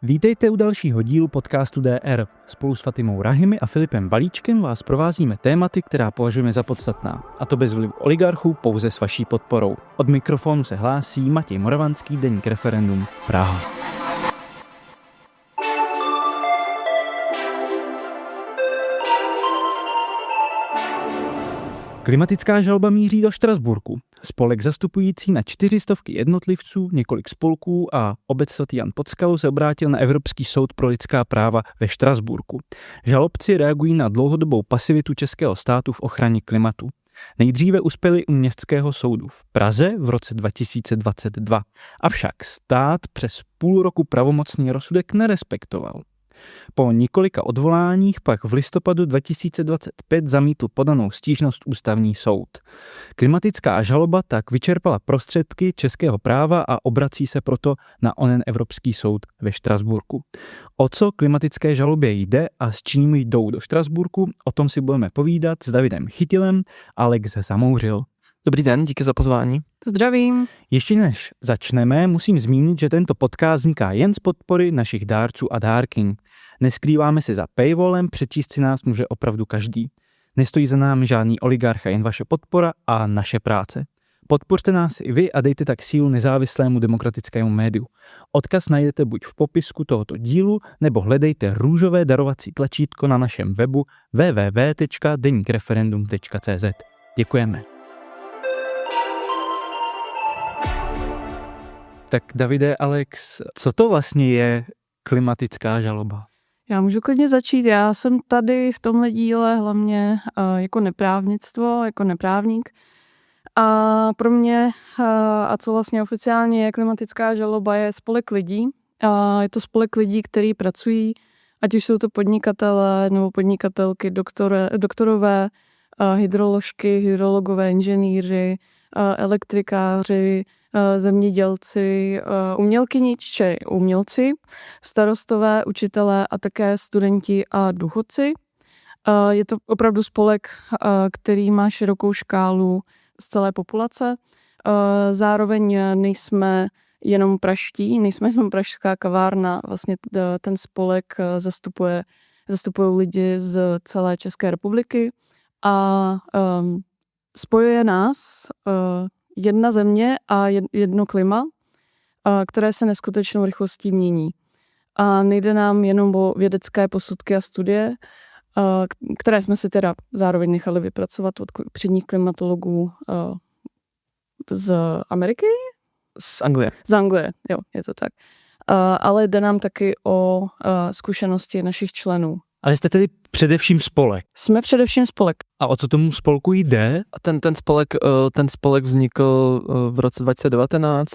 Vítejte u dalšího dílu podcastu DR. Spolu s Fatimou Rahimi a Filipem Valíčkem vás provázíme tématy, která považujeme za podstatná. A to bez vlivu oligarchů, pouze s vaší podporou. Od mikrofonu se hlásí Matěj Moravanský, Deník Referendum, Praha. Klimatická žaloba míří do Štrasburku. Spolek zastupující na 400 jednotlivců, několik spolků a obec svatý Jan pod Skalou se obrátil na Evropský soud pro lidská práva ve Štrasburku. Žalobci reagují na dlouhodobou pasivitu českého státu v ochraně klimatu. Nejdříve uspěli u Městského soudu v Praze v roce 2022. Avšak stát přes půl roku pravomocný rozsudek nerespektoval. Po několika odvoláních pak v listopadu 2025 zamítl podanou stížnost ústavní soud. Klimatická žaloba tak vyčerpala prostředky českého práva a obrací se proto na onen Evropský soud ve Štrasburku. O co klimatické žalobě jde a s čím jdou do Štrasburku, o tom si budeme povídat s Davidem Chytilem a Alex Zamouřil. Dobrý den, díky za pozvání. Zdravím. Ještě než začneme, musím zmínit, že tento podcast vzniká jen z podpory našich dárců a dárkyň. Neskrýváme se za paywallem, přečíst si nás může opravdu každý. Nestojí za námi žádný oligarcha, jen vaše podpora a naše práce. Podpořte nás i vy a dejte tak sílu nezávislému demokratickému médiu. Odkaz najdete buď v popisku tohoto dílu, nebo hledejte růžové darovací tlačítko na našem webu www.denikreferendum.cz. Děkujeme. Tak Davide, Alex, co to vlastně je klimatická žaloba? Já můžu klidně začít. Já jsem tady v tomhle díle hlavně jako neprávnictvo, jako neprávník. A pro mě, a co vlastně oficiálně je klimatická žaloba, je spolek lidí. Je to spolek lidí, kteří pracují, ať už jsou to podnikatelé nebo podnikatelky, doktorové, hydroložky, hydrologové, inženýři, elektrikáři, zemědělci, umělkyni či umělci, starostové, učitelé a také studenti a důchodci. Je to opravdu spolek, který má širokou škálu z celé populace. Zároveň nejsme jenom praští, nejsme jenom pražská kavárna. Vlastně ten spolek zastupují lidi z celé České republiky a spojuje nás jedna země a jedno klima, které se neskutečnou rychlostí mění. A nejde nám jenom o vědecké posudky a studie, které jsme si teda zároveň nechali vypracovat od předních klimatologů z Ameriky? Z Anglie. Z Anglie, jo, je to tak. Ale jde nám taky o zkušenosti našich členů. Ale jste tedy především spolek. Jsme především spolek. A o co tomu spolku jde? Ten spolek vznikl v roce 2019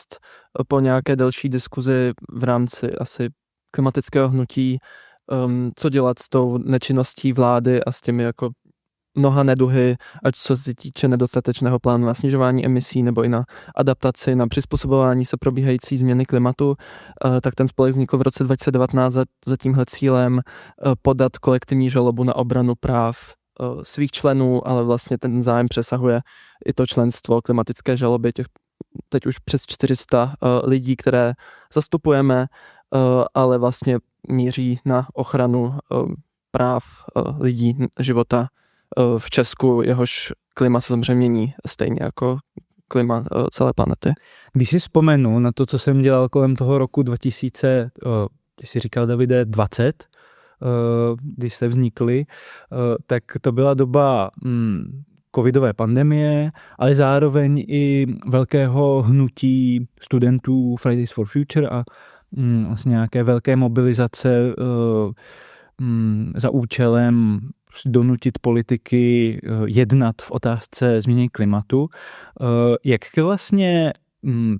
po nějaké delší diskuzi v rámci asi klimatického hnutí, co dělat s tou nečinností vlády a s těmi jako mnoha neduhy, ať co se týče nedostatečného plánu na snižování emisí nebo i na adaptaci, na přizpůsobování se probíhající změny klimatu, tak ten spolek vznikl v roce 2019 za tímhle cílem podat kolektivní žalobu na obranu práv svých členů, ale vlastně ten zájem přesahuje i to členstvo klimatické žaloby, těch teď už přes 400 lidí, které zastupujeme, ale vlastně míří na ochranu práv lidí, života v Česku, jehož klima se samozřejmě mění stejně jako klima celé planety. Když si vzpomenu na to, co jsem dělal kolem toho roku 2000, ty jsi říkal, Davide, 20, když jste vznikli, tak to byla doba covidové pandemie, ale zároveň i velkého hnutí studentů Fridays for Future a vlastně nějaké velké mobilizace za účelem donutit politiky jednat v otázce změny klimatu. Jak vlastně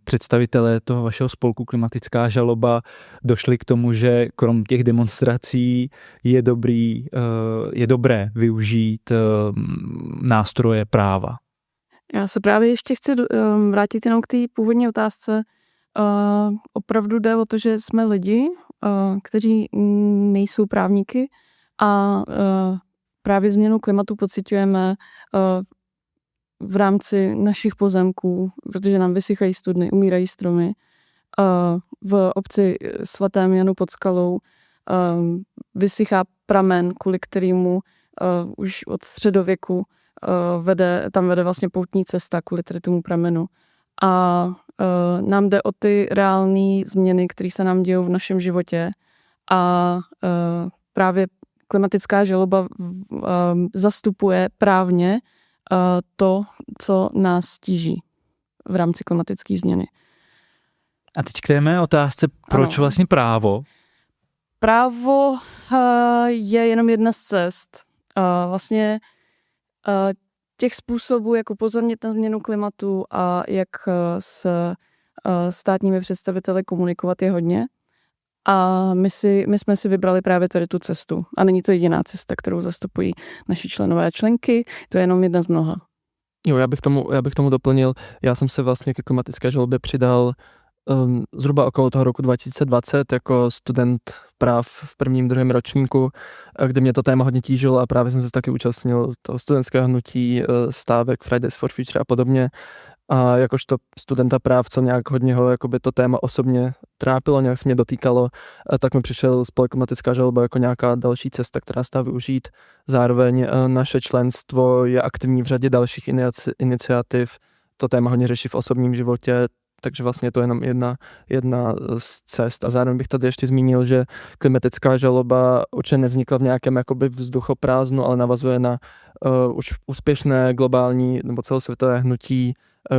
představitelé toho vašeho spolku Klimatická žaloba došli k tomu, že krom těch demonstrací je dobré využít nástroje práva? Já se právě ještě chci vrátit jenom k té původní otázce. Opravdu jde o to, že jsme lidi, kteří nejsou právníky a právě změnu klimatu pociťujeme v rámci našich pozemků, protože nám vysychají studny, umírají stromy v obci svatém Janu pod Skalou vysychá pramen, kvůli kterému už od středověku tam vede vlastně poutní cesta kvůli tady tomu pramenu. A nám jde o ty reální změny, které se nám dějou v našem životě. A právě klimatická žaloba zastupuje právně to, co nás tíží v rámci klimatické změny. A teď k té mé otázce, proč vlastně právo? Právo je jenom jedna z cest. Vlastně těch způsobů, jak upozornit na změnu klimatu a jak s státními představiteli komunikovat, je hodně. A my jsme si vybrali právě tady tu cestu. A není to jediná cesta, kterou zastupují naši členové a členky, to je jenom jedna z mnoha. Jo, já bych tomu doplnil, já jsem se vlastně ke klimatické žalobě přidal zhruba okolo toho roku 2020 jako student práv v prvním, druhém ročníku, kde mě to téma hodně tížilo a právě jsem se taky účastnil toho studentského hnutí, stávek Fridays for Future a podobně. A jakožto studenta práv, co nějak hodně ho jakoby to téma osobně trápilo, nějak se mě dotýkalo, tak mi přišel spolek klimatická žaloba jako nějaká další cesta, která se dá využít. Zároveň naše členstvo je aktivní v řadě dalších iniciativ, to téma hodně řeší v osobním životě, takže vlastně je to jenom jedna z cest. A zároveň bych tady ještě zmínil, že klimatická žaloba určitě nevznikla v nějakém jakoby vzduchoprázdnu, ale navazuje na už úspěšné globální nebo celosvětové hnutí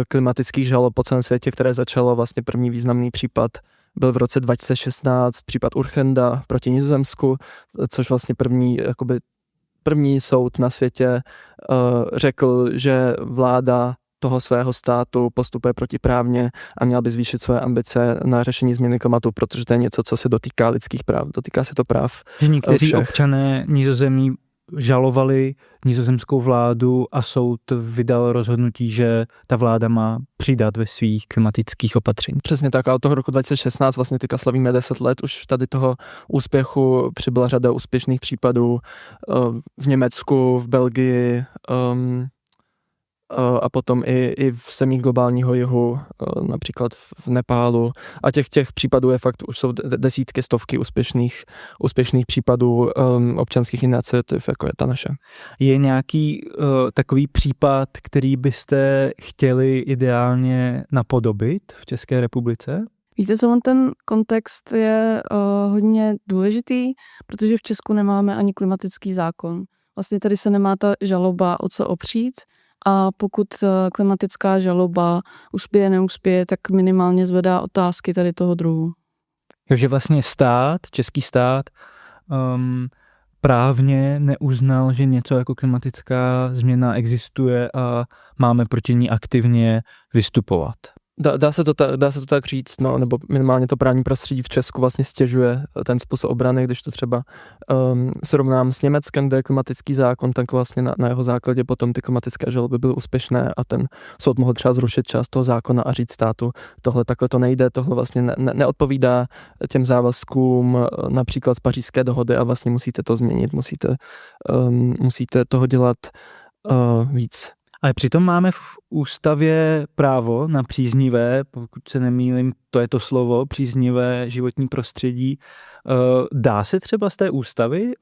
klimatických žalob po celém světě, které začalo vlastně první významný případ byl v roce 2016, případ Urgenda proti Nizozemsku, což vlastně první soud na světě řekl, že vláda toho svého státu postupuje protiprávně a měla by zvýšit své ambice na řešení změny klimatu, protože to je něco, co se dotýká lidských práv, dotýká se to práv Že někteří všech. občané Nizozemí žalovali nizozemskou vládu a soud vydal rozhodnutí, že ta vláda má přidat ve svých klimatických opatřeních. Přesně tak, a od toho roku 2016 vlastně teďka slavíme 10 let, už tady toho úspěchu přibyla řada úspěšných případů v Německu, v Belgii, a potom i v zemích globálního jihu, například v Nepálu. A těch případů je fakt, už jsou desítky, stovky úspěšných případů občanských iniciativ, jako je ta naše. Je nějaký takový případ, který byste chtěli ideálně napodobit v České republice? Víte co, ten kontext je hodně důležitý, protože v Česku nemáme ani klimatický zákon. Vlastně tady se nemá ta žaloba o co opřít, a pokud klimatická žaloba uspěje, neuspěje, tak minimálně zvedá otázky tady toho druhu. Takže vlastně český stát právně neuznal, že něco jako klimatická změna existuje a máme proti ní aktivně vystupovat. Dá se to tak říct, no, nebo minimálně to právní prostředí v Česku vlastně stěžuje ten způsob obrany, když to třeba srovnám s Německem, kde je klimatický zákon, tak vlastně na jeho základě potom ty klimatické žaloby byly úspěšné a ten soud mohl třeba zrušit část toho zákona a říct státu, tohle takhle to nejde, tohle vlastně neodpovídá těm závazkům například z Pařížské dohody a vlastně musíte to změnit, musíte toho dělat víc. Ale přitom máme v ústavě právo na příznivé, pokud se nemýlím, to je to slovo, příznivé životní prostředí. Dá se třeba z té ústavy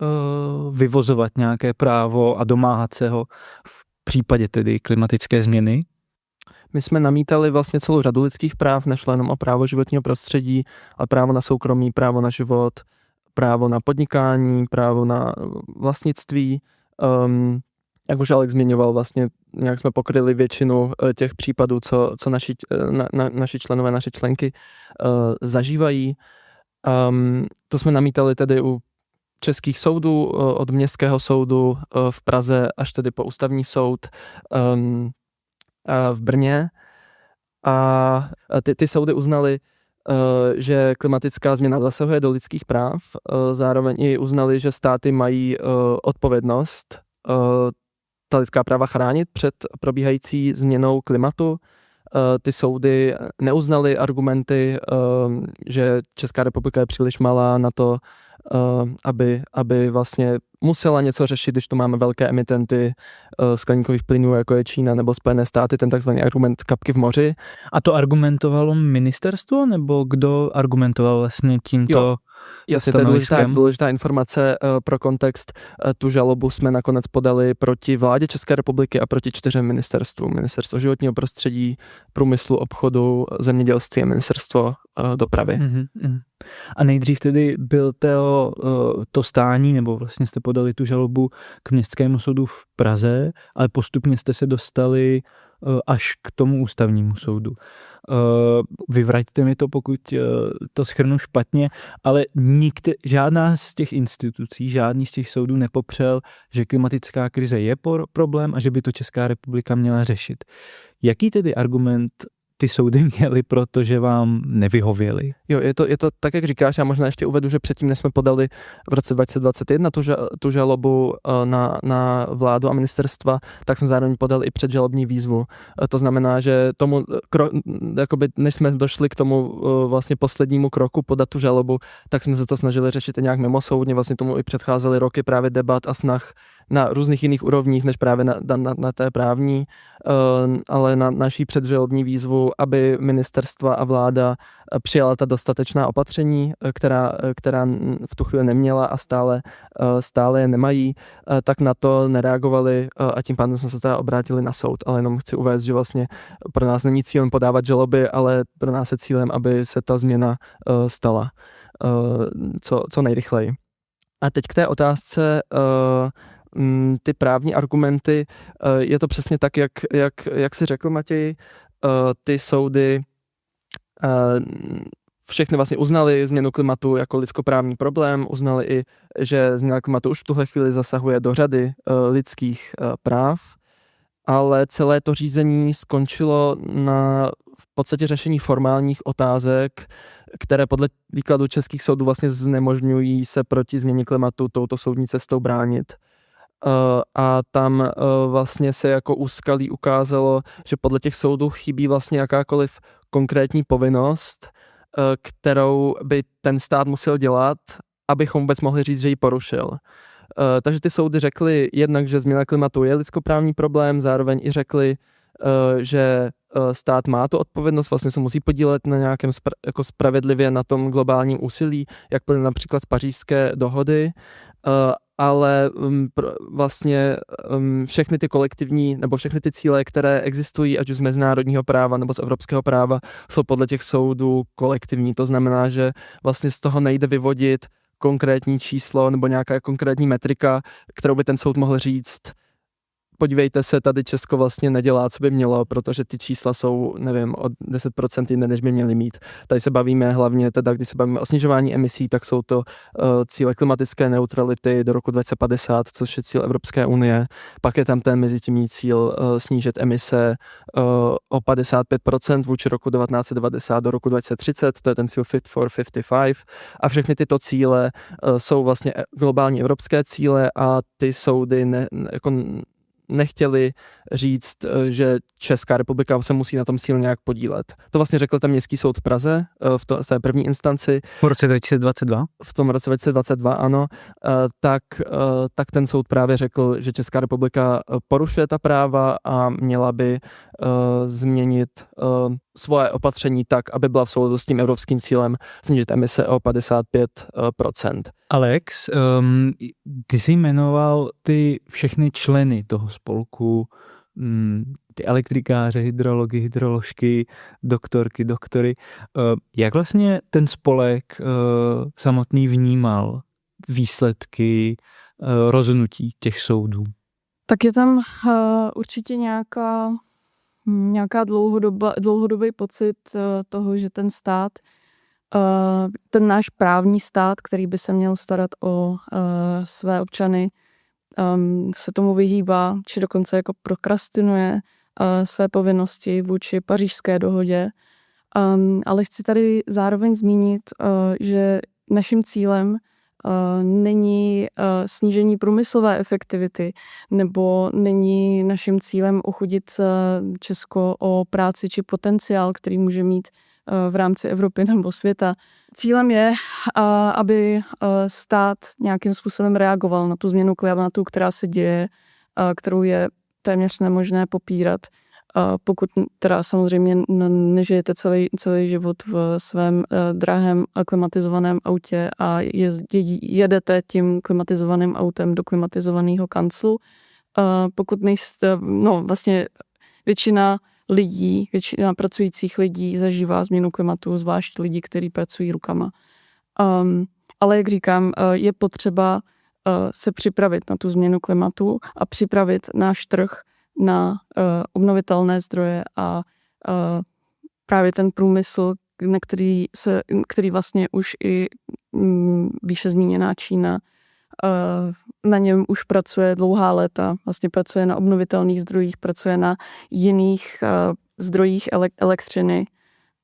vyvozovat nějaké právo a domáhat se ho v případě tedy klimatické změny? My jsme namítali vlastně celou řadu lidských práv, nešlo jenom o právo životního prostředí, ale právo na soukromí, právo na život, právo na podnikání, právo na vlastnictví. Jak už Alex zmiňoval, vlastně nějak jsme pokryli většinu těch případů, co naši členové, naše členky zažívají. To jsme namítali tedy u českých soudů, od Městského soudu v Praze až tedy po ústavní soud v Brně. A ty soudy uznali, že klimatická změna zasahuje do lidských práv, zároveň i uznali, že státy mají odpovědnost ta lidská práva chránit před probíhající změnou klimatu. Ty soudy neuznaly argumenty, že Česká republika je příliš malá na to, aby vlastně musela něco řešit, když tu máme velké emitenty skleníkových plynů, jako je Čína nebo Spojené státy, ten takzvaný argument kapky v moři. A to argumentovalo ministerstvo, nebo kdo argumentoval vlastně tímto Jasně, to je stanoviskem? důležitá informace pro kontext. Tu žalobu jsme nakonec podali proti vládě České republiky a proti 4 ministerstvům. Ministerstvo životního prostředí, průmyslu, obchodu, zemědělství a ministerstvo dopravy. A nejdřív tedy byl to stání, nebo vlastně jste podali tu žalobu k Městskému soudu v Praze, ale postupně jste se dostali až k tomu ústavnímu soudu. Vyvraťte mi to, pokud to shrnu špatně, ale žádná z těch institucí, žádný z těch soudů nepopřel, že klimatická krize je problém a že by to Česká republika měla řešit. Jaký tedy argument ty soudy měly, protože vám nevyhověly? Jo, je to tak, jak říkáš, já možná ještě uvedu, že předtím, než jsme podali v roce 2021 tu žalobu na vládu a ministerstva, tak jsme zároveň podali i předžalobní výzvu. To znamená, že než jsme došli k tomu vlastně poslednímu kroku podat tu žalobu, tak jsme se to snažili řešit nějak mimosoudně, vlastně tomu i předcházely roky právě debat a snah na různých jiných úrovních, než právě na té právní, ale na naší předžalobní výzvu, aby ministerstva a vláda přijala ta dostatečná opatření, která v tu chvíli neměla a stále je nemají, tak na to nereagovali a tím pádem jsme se teda obrátili na soud. Ale jenom chci uvést, že vlastně pro nás není cílem podávat žaloby, ale pro nás je cílem, aby se ta změna stala co nejrychleji. A teď k té otázce ty právní argumenty, je to přesně tak, jak jsi řekl, Matěj, ty soudy všechny vlastně uznali změnu klimatu jako lidskoprávní problém, uznali i, že změna klimatu už v tuhle chvíli zasahuje do řady lidských práv, ale celé to řízení skončilo na v podstatě řešení formálních otázek, které podle výkladu českých soudů vlastně znemožňují se proti změně klimatu touto soudní cestou bránit. A tam vlastně se jako úskalí ukázalo, že podle těch soudů chybí vlastně jakákoliv konkrétní povinnost, kterou by ten stát musel dělat, abychom vůbec mohli říct, že ji porušil. Takže ty soudy řekly jednak, že změna klimatu je lidskoprávní problém, zároveň i řekli, že stát má tu odpovědnost, vlastně se musí podílet na nějakém jako spravedlivě na tom globálním úsilí, jak plyne například z Pařížské dohody, ale vlastně všechny ty kolektivní nebo všechny ty cíle, které existují, ať už z mezinárodního práva nebo z evropského práva, jsou podle těch soudů kolektivní. To znamená, že vlastně z toho nejde vyvodit konkrétní číslo nebo nějaká konkrétní metrika, kterou by ten soud mohl říct, podívejte se, tady Česko vlastně nedělá, co by mělo, protože ty čísla jsou, nevím, o 10% jiné, než by měly mít. Tady se bavíme hlavně, teda, když se bavíme o snižování emisí, tak jsou to cíle klimatické neutrality do roku 2050, což je cíl Evropské unie. Pak je tam ten mezitímní cíl snížit emise o 55% vůči roku 1990 do roku 2030, to je ten cíl Fit for 55. A všechny tyto cíle jsou vlastně globální evropské cíle a ty soudy nechtěli říct, že Česká republika se musí na tom cíli nějak podílet. To vlastně řekl ten Městský soud v Praze v té první instanci. V roce 2022? V tom roce 2022, ano. Tak ten soud právě řekl, že Česká republika porušuje ta práva a měla by změnit svoje opatření tak, aby byla v souladu s tím evropským cílem snížit emise o 55%. Alex, ty jsi jmenoval ty všechny členy toho spolku, ty elektrikáře, hydrology, hydroložky, doktory. Jak vlastně ten spolek samotný vnímal výsledky rozhodnutí těch soudů? Tak je tam určitě nějaká dlouhodobý pocit toho, že ten stát, ten náš právní stát, který by se měl starat o své občany, se tomu vyhýbá, či dokonce jako prokrastinuje své povinnosti vůči Pařížské dohodě. Ale chci tady zároveň zmínit, že naším cílem není snížení průmyslové efektivity, nebo není naším cílem ochudit Česko o práci či potenciál, který může mít v rámci Evropy nebo světa. Cílem je, aby stát nějakým způsobem reagoval na tu změnu klimatu, která se děje, kterou je téměř nemožné popírat. Pokud teda samozřejmě nežijete celý život v svém drahém klimatizovaném autě a jedete tím klimatizovaným autem do klimatizovaného kanclu. Pokud nejste, vlastně většina pracujících lidí zažívá změnu klimatu, zvlášť lidi, kteří pracují rukama. Ale jak říkám, je potřeba se připravit na tu změnu klimatu a připravit náš trh na obnovitelné zdroje a právě ten průmysl, který vlastně už i výše zmíněná Čína na něm už pracuje dlouhá léta, vlastně pracuje na obnovitelných zdrojích, pracuje na jiných zdrojích elektřiny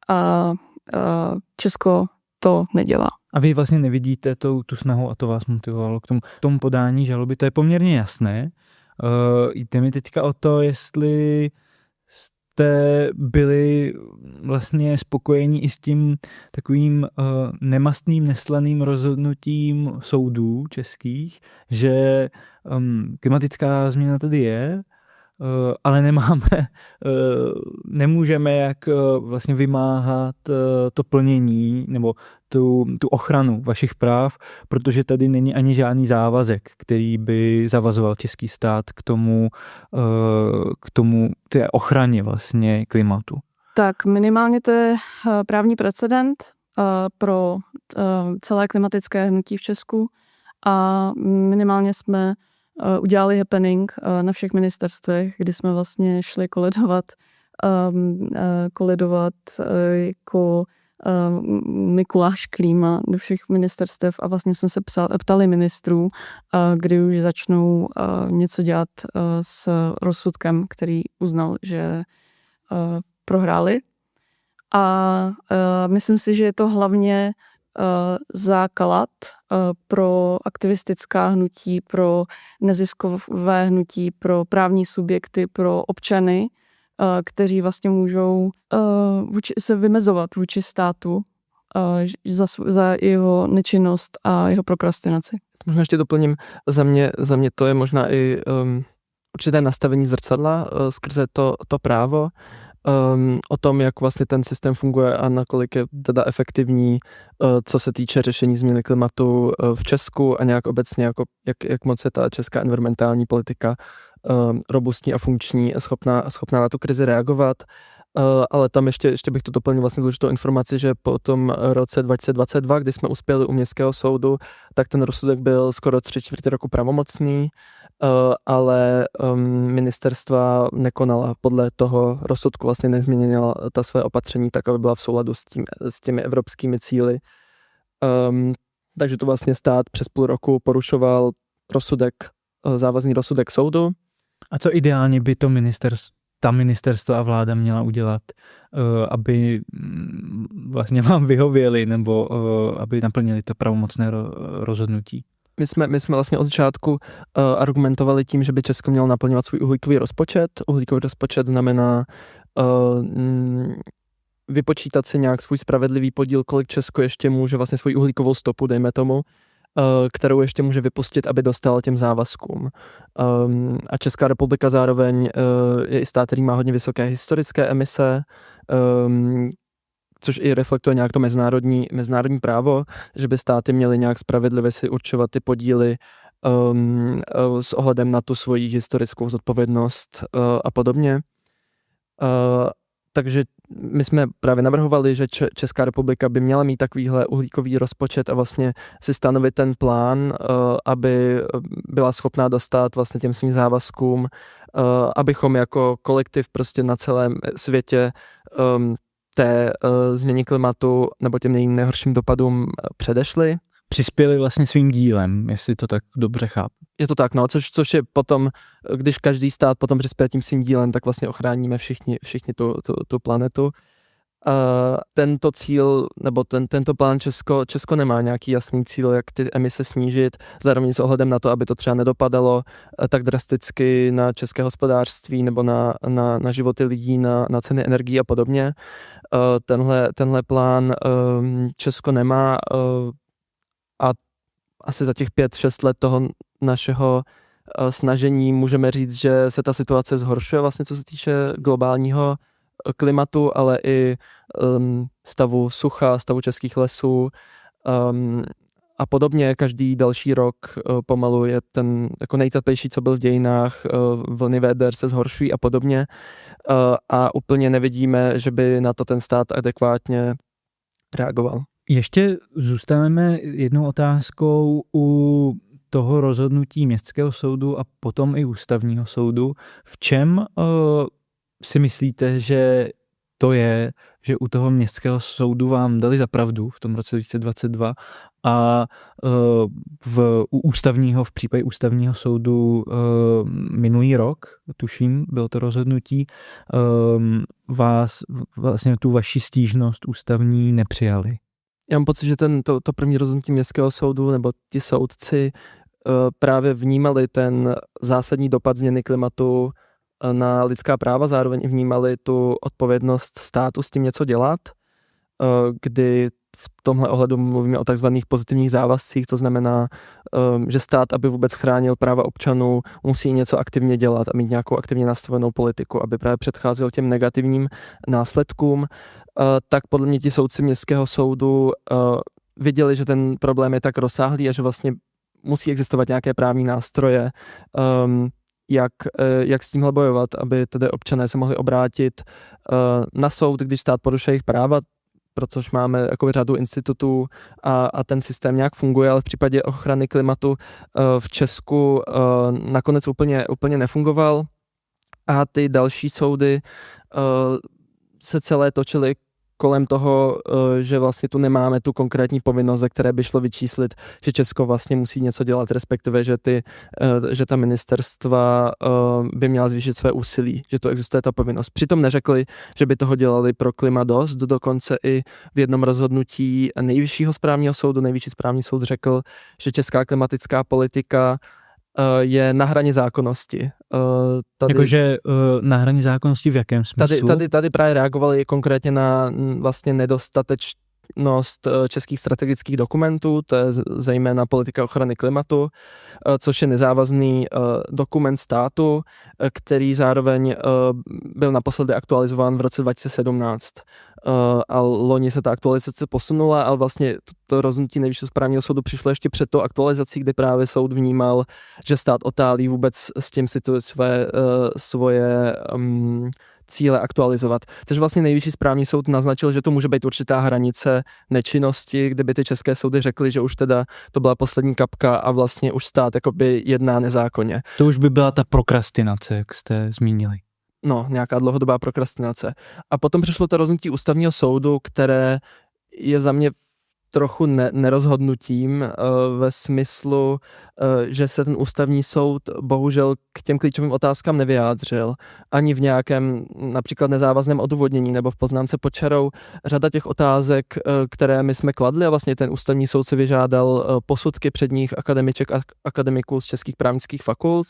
a Česko to nedělá. A vy vlastně nevidíte tu snahu a to vás motivovalo k tomu podání žaloby, to je poměrně jasné. Jde mi teďka o to, jestli jste byli vlastně spokojeni i s tím takovým nemastným, neslaným rozhodnutím soudů českých, že klimatická změna tady je, ale nemůžeme jak vlastně vymáhat to plnění nebo tu ochranu vašich práv, protože tady není ani žádný závazek, který by zavazoval český stát k tomu té ochraně vlastně klimatu. Tak minimálně to je právní precedent pro celé klimatické hnutí v Česku a minimálně jsme udělali happening na všech ministerstvech, kdy jsme vlastně šli koledovat jako Mikuláš Klíma do všech ministerstev a vlastně jsme se ptali ministrů, kdy už začnou něco dělat s rozsudkem, který uznal, že prohráli. A myslím si, že je to hlavně základ pro aktivistická hnutí, pro neziskové hnutí, pro právní subjekty, pro občany, kteří vlastně můžou se vymezovat vůči státu za jeho nečinnost a jeho prokrastinaci. Možná ještě doplním, za mě to je možná i určité nastavení zrcadla skrze to právo, o tom, jak vlastně ten systém funguje a nakolik je teda efektivní, co se týče řešení změny klimatu v Česku a nějak obecně, jako jak moc je ta česká environmentální politika robustní a funkční a schopná na tu krizi reagovat. Ale tam ještě bych to doplnil vlastně důležitou informaci, že po tom roce 2022, kdy jsme uspěli u městského soudu, tak ten rozsudek byl skoro 3/4 roku pravomocný, ale ministerstva nekonala podle toho rozsudku, vlastně nezměnila ta své opatření tak, aby byla v souladu s těmi evropskými cíli. Takže to vlastně stát přes půl roku porušoval závazný rozsudek soudu. A co ideálně by to ministerstvo a vláda měla udělat, aby vlastně vám vyhověli nebo aby naplnili to pravomocné rozhodnutí? My jsme vlastně od začátku argumentovali tím, že by Česko mělo naplňovat svůj uhlíkový rozpočet. Uhlíkový rozpočet znamená vypočítat si nějak svůj spravedlivý podíl, kolik Česko ještě může vlastně svoji uhlíkovou stopu, dejme tomu, kterou ještě může vypustit, aby dostal těm závazkům. A Česká republika zároveň je i stát, který má hodně vysoké historické emise, což i reflektuje nějak to mezinárodní právo, že by státy měly nějak spravedlivě si určovat ty podíly s ohledem na tu svoji historickou zodpovědnost a podobně. Takže my jsme právě navrhovali, že Česká republika by měla mít takovýhle uhlíkový rozpočet a vlastně si stanovit ten plán, aby byla schopná dostat vlastně těm svým závazkům, abychom jako kolektiv prostě na celém světě té změně klimatu nebo těm nejhorším dopadům předešli. Přispěli vlastně svým dílem, jestli to tak dobře chápu. Je to tak, no, což je potom, když každý stát potom přispěje tím svým dílem, tak vlastně ochráníme všichni tu planetu. Tento cíl, nebo tento plán Česko nemá nějaký jasný cíl, jak ty emise snížit, zároveň s ohledem na to, aby to třeba nedopadalo tak drasticky na české hospodářství nebo na životy lidí, na ceny energií a podobně. Tenhle plán Česko nemá a asi za těch 5-6 let toho našeho snažení můžeme říct, že se ta situace zhoršuje vlastně, co se týče globálního klimatu, ale i stavu sucha, stavu českých lesů a podobně. Každý další rok pomalu je ten jako nejteplejší, co byl v dějinách, vlny véder se zhoršují a podobně a úplně nevidíme, že by na to ten stát adekvátně reagoval. Ještě zůstaneme jednou otázkou u toho rozhodnutí Městského soudu a potom i Ústavního soudu. V čem si myslíte, že to je, že u toho Městského soudu vám dali za pravdu v tom roce 2022 a v případě Ústavního soudu minulý rok, tuším, bylo to rozhodnutí, vlastně tu vaši stížnost ústavní nepřijali? Já mám pocit, že to první rozhodnutí Městského soudu nebo ti soudci právě vnímali ten zásadní dopad změny klimatu na lidská práva, zároveň i vnímali tu odpovědnost státu s tím něco dělat, kdy v tomhle ohledu mluvíme o takzvaných pozitivních závazcích, to znamená, že stát, aby vůbec chránil práva občanů, musí něco aktivně dělat a mít nějakou aktivně nastavenou politiku, aby právě předcházel těm negativním následkům. Tak podle mě ti soudci Městského soudu viděli, že ten problém je tak rozsáhlý a že vlastně musí existovat nějaké právní nástroje, jak s tímhle bojovat, aby tedy občané se mohli obrátit na soud, když stát porušuje jejich práva, protože máme jako řadu institutů a ten systém nějak funguje, ale v případě ochrany klimatu v Česku nakonec úplně nefungoval a ty další soudy se celé točily kolem toho, že vlastně tu nemáme tu konkrétní povinnost, ze které by šlo vyčíslit, že Česko vlastně musí něco dělat, respektive, že ta ministerstva by měla zvýšit své úsilí, že to existuje ta povinnost. Přitom neřekli, že by toho dělali pro klima dost, dokonce i v jednom rozhodnutí Nejvyššího správního soudu, Nejvyšší správní soud řekl, že česká klimatická politika je na hraně zákonnosti. Jakože na hraně zákonnosti v jakém smyslu? Tady právě reagovali konkrétně na vlastně nedostatečnost českých strategických dokumentů, to je zejména politika ochrany klimatu, což je nezávazný dokument státu, který zároveň byl naposledy aktualizován v roce 2017. A loni se ta aktualizace posunula, ale vlastně to rozhodnutí Nejvyššího správního soudu přišlo ještě před tou aktualizací, kdy právě soud vnímal, že stát otálí vůbec s tím si svoje cíle aktualizovat. Takže vlastně Nejvyšší správní soud naznačil, že to může být určitá hranice nečinnosti, kdyby ty české soudy řekly, že už teda to byla poslední kapka a vlastně už stát jakoby jedná nezákonně. To už by byla ta prokrastinace, jak jste zmínili. No, nějaká dlouhodobá prokrastinace. A potom přišlo to rozhodnutí Ústavního soudu, které je za mě trochu nerozhodnutím ve smyslu, že se ten Ústavní soud bohužel k těm klíčovým otázkám nevyjádřil. Ani v nějakém například nezávazném odůvodnění nebo v poznámce pod čarou. Řada těch otázek, které my jsme kladli a vlastně ten Ústavní soud si vyžádal posudky předních akademiček a akademiků z českých právnických fakult,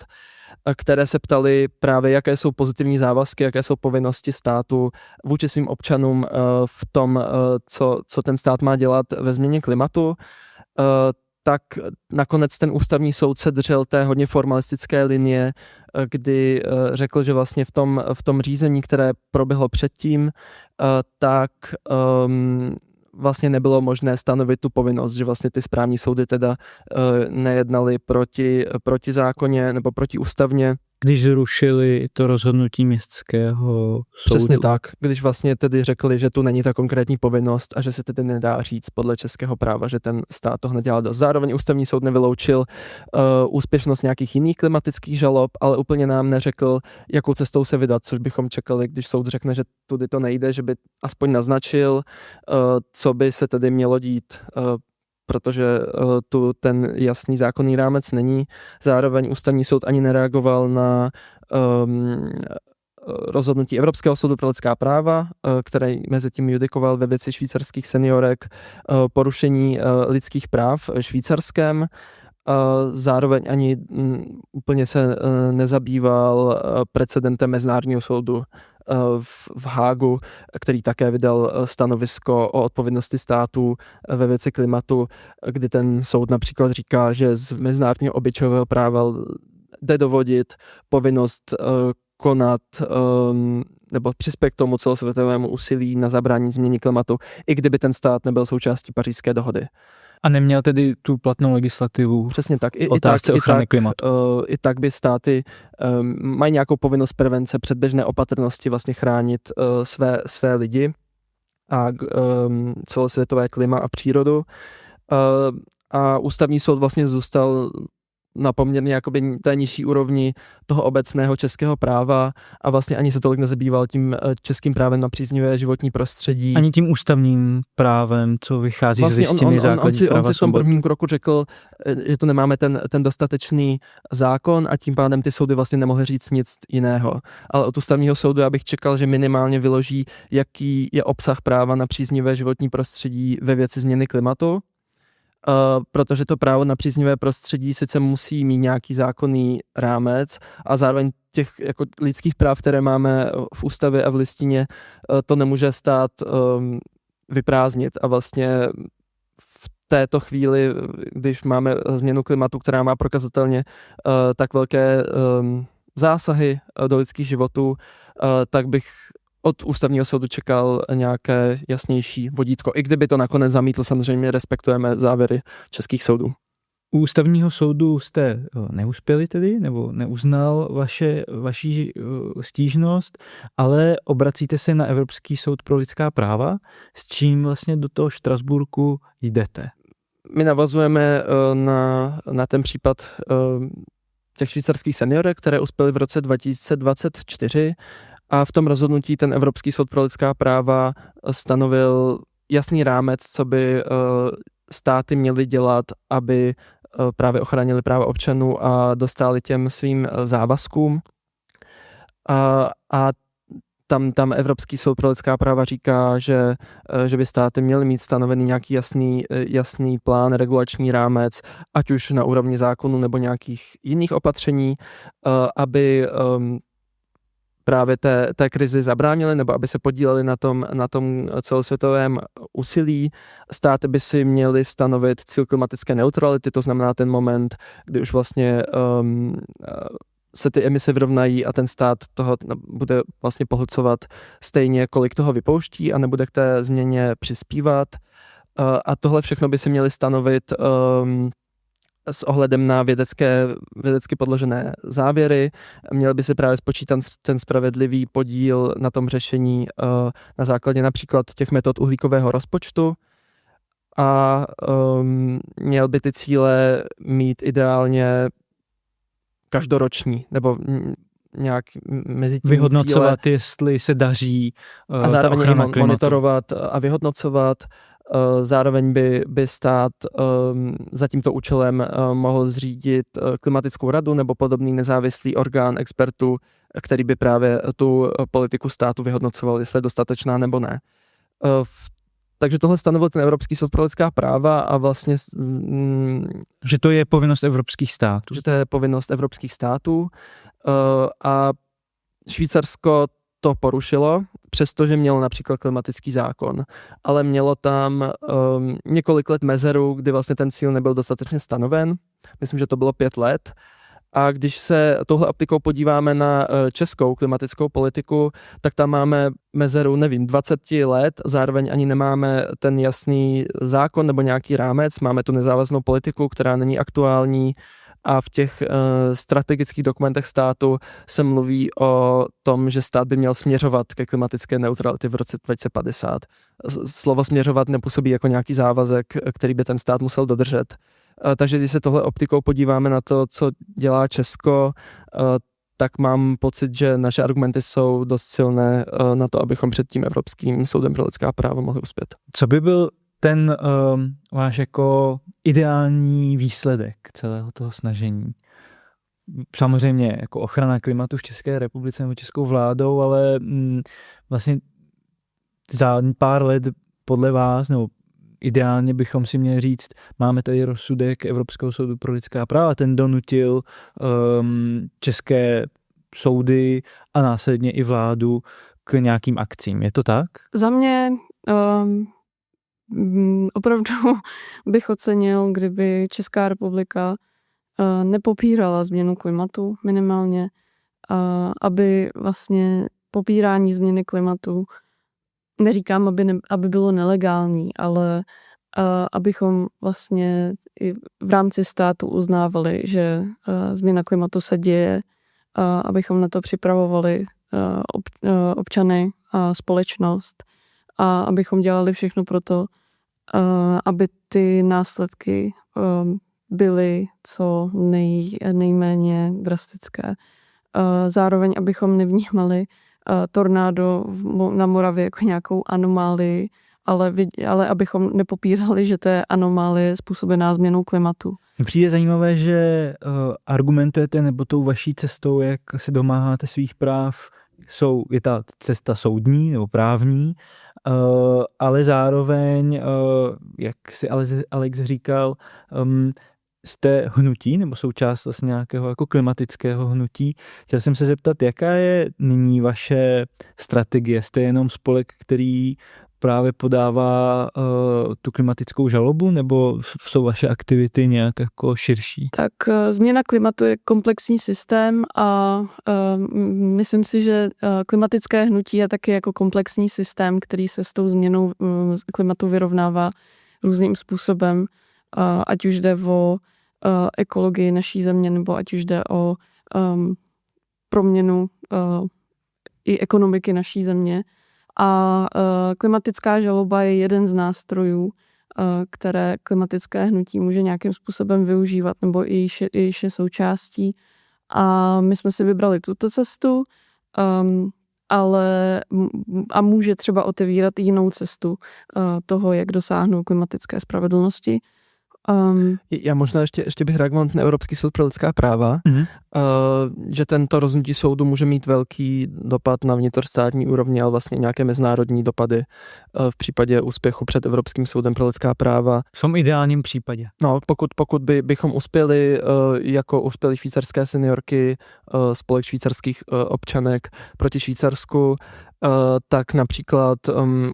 které se ptali právě, jaké jsou pozitivní závazky, jaké jsou povinnosti státu vůči svým občanům v tom, co ten stát má dělat ve změně klimatu, tak nakonec ten Ústavní soud se držel té hodně formalistické linie, kdy řekl, že vlastně v tom řízení, které proběhlo předtím, tak vlastně nebylo možné stanovit tu povinnost, že vlastně ty správní soudy teda nejednaly proti zákoně nebo protiústavně. Když zrušili to rozhodnutí Městského soudu. Přesně tak, když vlastně tedy řekli, že tu není ta konkrétní povinnost a že se tedy nedá říct podle českého práva, že ten stát to hned dělá dost. Zároveň Ústavní soud nevyloučil úspěšnost nějakých jiných klimatických žalob, ale úplně nám neřekl, jakou cestou se vydat, což bychom čekali, když soud řekne, že tudy to nejde, že by aspoň naznačil, co by se tedy mělo dít, protože tu ten jasný zákonný rámec není. Zároveň Ústavní soud ani nereagoval rozhodnutí Evropského soudu pro lidská práva, který mezi tím judikoval ve věci švýcarských seniorek porušení lidských práv Švýcarskem. Zároveň ani úplně se nezabýval precedentem Mezinárodního soudu v Hágu, který také vydal stanovisko o odpovědnosti států ve věci klimatu, kdy ten soud například říká, že z mezinárodního obyčejového práva jde dovodit povinnost konat nebo přispět k tomu celosvětovému úsilí na zabrání změny klimatu, i kdyby ten stát nebyl součástí Pařížské dohody. A neměl tedy tu platnou legislativu. Přesně tak. Otázce ochrany klimatu. I tak by státy mají nějakou povinnost prevence, předběžné opatrnosti vlastně chránit své lidi a celosvětové klima a přírodu. A ústavní soud vlastně zůstal na poměrně jakoby té nižší úrovni toho obecného českého práva a vlastně ani se tolik nezabýval tím českým právem na příznivé životní prostředí. Ani tím ústavním právem, co vychází vlastně z listiny základních práv. On si v tom prvním kroku řekl, že to nemáme ten dostatečný zákon a tím pádem ty soudy vlastně nemohly říct nic jiného. Ale od ústavního soudu já bych čekal, že minimálně vyloží, jaký je obsah práva na příznivé životní prostředí ve věci změny klimatu. Protože to právo na příznivé prostředí sice musí mít nějaký zákonný rámec a zároveň těch jako lidských práv, které máme v ústavě a v listině, to nemůže stát vyprázdnit a vlastně v této chvíli, když máme změnu klimatu, která má prokazatelně tak velké zásahy do lidských životů, tak bych od ústavního soudu čekal nějaké jasnější vodítko. I kdyby to nakonec zamítl, samozřejmě respektujeme závěry českých soudů. U ústavního soudu jste neuspěli tedy, nebo neuznal vaši stížnost, ale obracíte se na Evropský soud pro lidská práva, s čím vlastně do toho Štrasburku jdete. My navazujeme na ten případ těch švýcarských seniorek, které uspěly v roce 2024 a v tom rozhodnutí ten Evropský soud pro lidská práva stanovil jasný rámec, co by státy měly dělat, aby právě ochránili práva občanů a dostali těm svým závazkům. A tam Evropský soud pro lidská práva říká, že by státy měly mít stanovený nějaký jasný plán, regulační rámec, ať už na úrovni zákonu nebo nějakých jiných opatření, aby právě té krizi zabránili nebo aby se podíleli na tom celosvětovém úsilí. Státy by si měly stanovit cíl klimatické neutrality, to znamená ten moment, kdy už vlastně se ty emise vyrovnají a ten stát toho bude vlastně pohlcovat stejně, kolik toho vypouští a nebude k té změně přispívat. A tohle všechno by si měly stanovit s ohledem na vědecky podložené závěry. Měl by se právě spočítat ten spravedlivý podíl na tom řešení na základě například těch metod uhlíkového rozpočtu a měl by ty cíle mít ideálně každoroční nebo nějak mezi tím vyhodnocovat, cíle, jestli se daří a zároveň monitorovat a vyhodnocovat. Zároveň by stát za tímto účelem mohl zřídit klimatickou radu nebo podobný nezávislý orgán expertů, který by právě tu politiku státu vyhodnocoval, jestli je dostatečná nebo ne. Takže tohle stanovil ten Evropský soud pro lidská práva a vlastně... Že to je povinnost evropských států. Že to je povinnost evropských států a Švýcarsko to porušilo, přestože mělo například klimatický zákon, ale mělo tam několik let mezeru, kdy vlastně ten cíl nebyl dostatečně stanoven. Myslím, že to bylo 5 let. A když se touhle optikou podíváme na českou klimatickou politiku, tak tam máme mezeru, 20 let, zároveň ani nemáme ten jasný zákon nebo nějaký rámec, máme tu nezávaznou politiku, která není aktuální a v těch strategických dokumentech státu se mluví o tom, že stát by měl směřovat ke klimatické neutralitě v roce 2050. Slovo směřovat nepůsobí jako nějaký závazek, který by ten stát musel dodržet. Takže když se tohle optikou podíváme na to, co dělá Česko, tak mám pocit, že naše argumenty jsou dost silné na to, abychom před tím Evropským soudem pro lidská práva mohli uspět. Co by byl ten váš jako ideální výsledek celého toho snažení? samozřejmě jako ochrana klimatu v České republice nebo českou vládou, ale vlastně za pár let podle vás, nebo ideálně bychom si měli říct, máme tady rozsudek Evropského soudu pro lidská práva, ten donutil české soudy a následně i vládu k nějakým akcím. Je to tak? Za mě opravdu bych ocenil, kdyby Česká republika nepopírala změnu klimatu minimálně, aby vlastně popírání změny klimatu, neříkám, aby bylo nelegální, ale abychom vlastně i v rámci státu uznávali, že změna klimatu se děje, abychom na to připravovali občany a společnost a abychom dělali všechno pro to, aby ty následky byly co nejméně drastické. Zároveň abychom nevnímali tornádo na Moravě jako nějakou anomálii, ale abychom nepopírali, že to je anomálie způsobená změnou klimatu. Přijde zajímavé, že argumentujete nebo tou vaší cestou, jak se domáháte svých práv, je ta cesta soudní nebo právní, ale zároveň, jak si Alex říkal, jste hnutí nebo součást vlastně nějakého jako klimatického hnutí. Chtěl jsem se zeptat, jaká je nyní vaše strategie? Jste jenom spolek, který právě podává tu klimatickou žalobu, nebo jsou vaše aktivity nějak jako širší? Tak změna klimatu je komplexní systém a myslím si, že klimatické hnutí je taky jako komplexní systém, který se s tou změnou klimatu vyrovnává různým způsobem, ať už jde o ekologii naší země, nebo ať už jde o proměnu i ekonomiky naší země. A klimatická žaloba je jeden z nástrojů, které klimatické hnutí může nějakým způsobem využívat, nebo i již je součástí. A my jsme si vybrali tuto cestu, ale může třeba otevírat jinou cestu toho, jak dosáhnout klimatické spravedlnosti. Já možná ještě bych reagoval na Evropský soud pro lidská práva, že tento rozhodnutí soudu může mít velký dopad na vnitrostátní úrovni, ale vlastně nějaké mezinárodní dopady v případě úspěchu před Evropským soudem pro lidská práva. V tom ideálním případě. No, pokud bychom uspěli, jako uspěli švýcarské seniorky, spolek švýcarských občanek proti Švýcarsku, tak například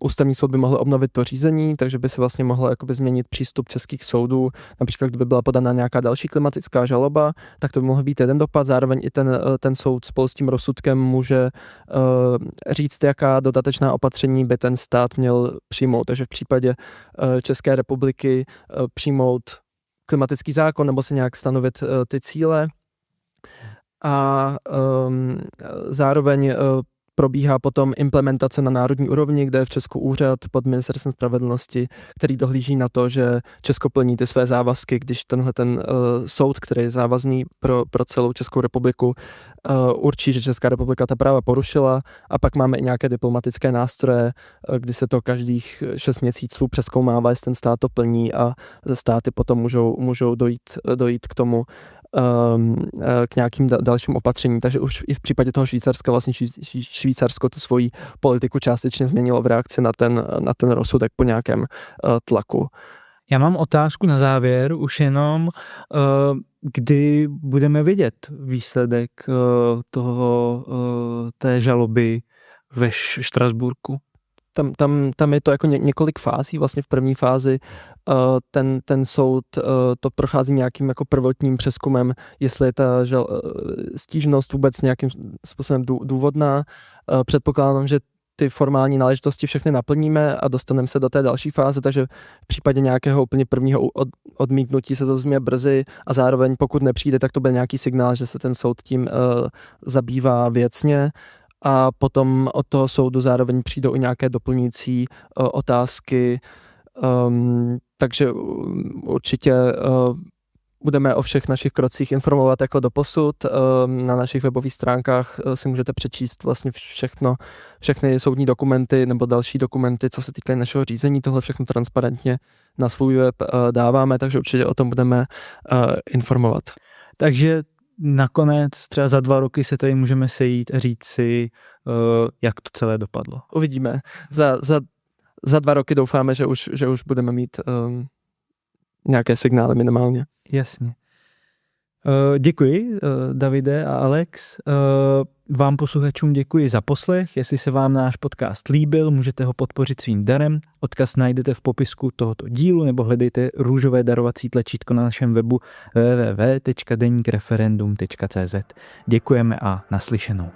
ústavní soud by mohl obnovit to řízení, takže by se vlastně mohlo jakoby změnit přístup českých soudů. Například, kdyby byla podána nějaká další klimatická žaloba, tak to by mohl být jeden dopad. Zároveň i ten soud spolu s tím rozsudkem může říct, jaká dodatečná opatření by ten stát měl přijmout. Takže v případě České republiky přijmout klimatický zákon nebo se nějak stanovit ty cíle. A zároveň probíhá potom implementace na národní úrovni, kde je v Česku úřad pod Ministerstvem spravedlnosti, který dohlíží na to, že Česko plní ty své závazky, když tenhle soud, který je závazný pro celou Českou republiku, určí, že Česká republika ta práva porušila, a pak máme i nějaké diplomatické nástroje, kdy se to každých 6 měsíců přezkoumává, jestli ten stát to plní, a státy potom můžou dojít k tomu, k nějakým dalším opatřením. Takže už i v případě toho Švýcarska vlastně Švýcarsko tu svoji politiku částečně změnilo v reakci na ten rozsudek po nějakém tlaku. Já mám otázku na závěr, už jenom, kdy budeme vidět výsledek té žaloby ve Štrasburku. Tam je to jako několik fází. Vlastně v první fázi ten soud to prochází nějakým jako prvotním přezkumem, jestli je ta stížnost vůbec nějakým způsobem důvodná. Předpokládám, že ty formální náležitosti všechny naplníme a dostaneme se do té další fáze, takže v případě nějakého úplně prvního odmítnutí se to dozvíme brzy, a zároveň pokud nepřijde, tak to bude nějaký signál, že se ten soud tím zabývá věcně. A potom od toho soudu zároveň přijdou i nějaké doplňující otázky, takže určitě budeme o všech našich krocích informovat jako doposud. Na našich webových stránkách si můžete přečíst vlastně všechny soudní dokumenty nebo další dokumenty, co se týkají našeho řízení. Tohle všechno transparentně na svůj web dáváme, takže určitě o tom budeme informovat. Takže nakonec třeba za 2 roky se tady můžeme sejít a říct si, jak to celé dopadlo. Uvidíme. Za 2 roky doufáme, že už budeme mít nějaké signály minimálně. Jasně. Děkuji, Davide a Alex. Vám posluchačům děkuji za poslech. Jestli se vám náš podcast líbil, můžete ho podpořit svým darem. Odkaz najdete v popisku tohoto dílu nebo hledejte růžové darovací tlačítko na našem webu www.denikreferendum.cz. Děkujeme a naslyšenou.